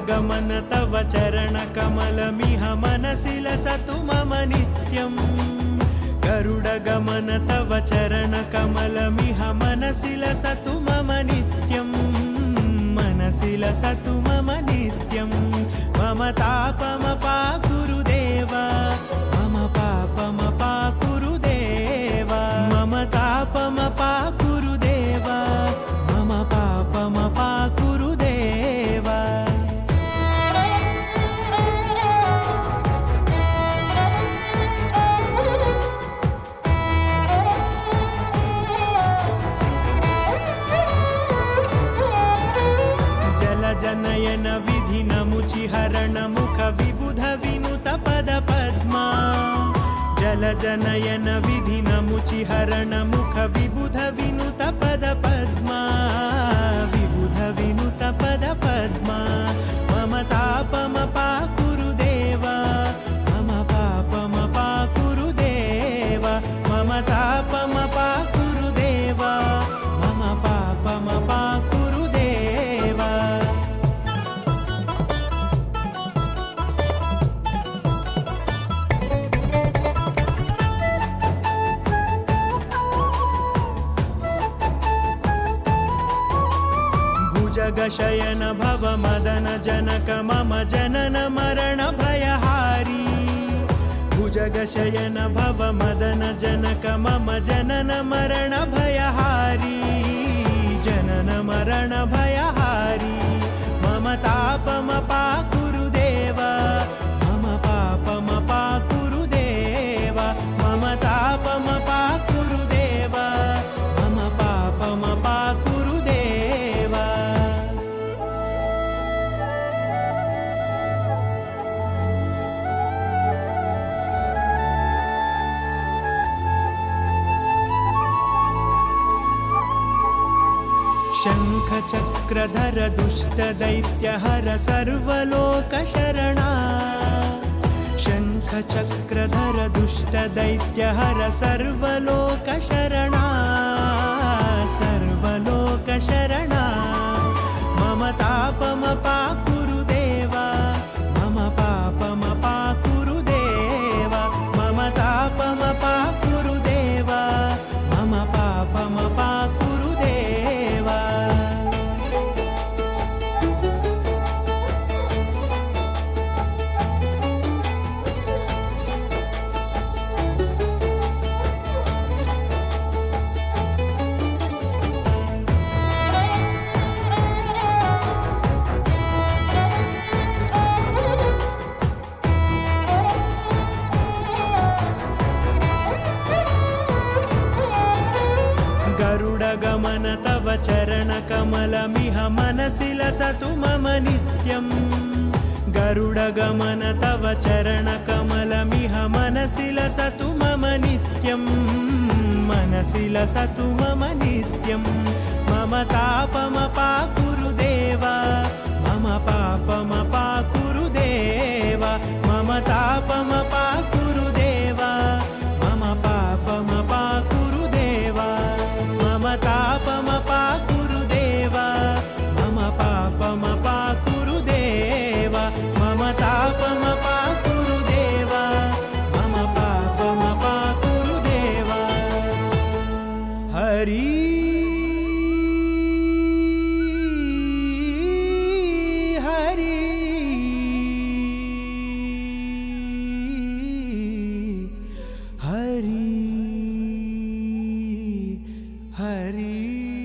गरुडगमन तव चरणकमलमिह मनसि लसतु मम नित्यम् गरुडगमन तव चरणकमलमिह मनसि लसतु मम नित्यम् मनसि लसतु मम नित्यम् मम तापमपा गुरुदेव मम पापमपा गुरुदेव मम तापमपा गुरुदेव मम पापमपा गुरुदेव जनयन विधिनमुचिहरण मुख विबुध विनुत पद पद्मा जल जनयन विधिनमुचिहरण मुख विबुध विनुत पद पद्मा विबुध विनुत पद पद्मा मम तापमपा गुरुदेव मम पापमपा गुरुदेव मम तापमपा गुरुदेव मम पापमपा गुरुदेव जगशयन भव मदन जनक मम जनन मरण भयहारी भुजगशयन भव मदन जनक मम जनन मरण भयहारी जनन मरण भयहारी मम तापमपा गुरुदेव मम पापमपा गुरुदेव मम तापमपा गुरुदेव मम पापमपा गुरुदेव शङ्खचक्रधर दुष्टदैत्यहर सर्वलोकशरणा शङ्खचक्रधर दुष्टदैत्यहर सर्वलोकशरणा सर्वलोकशरणा मम तापमपा गुरुदेव मम पापमपा गुरुदेव मम तापमपा गुरुदेव मम पापमपा गुरुदेव गरुडगमन तव चरणकमलमिह मनसि लसतु मम नित्यम् गरुडगमन तव चरणकमलमिह मनसि लसतु मम नित्यम् मनसि लसतु मम नित्यम् मम तापमपा गुरुदेव मम पापमपा गुरुदेव मम तापमपा गुरुदेव मम पापमपा गुरुदेव मम तापमपा गुरुदेव मम पापमपा गुरुदेव मम तापमपा गुरुदेव मम पापमपा गुरुदेव हरि हरि हरि हरि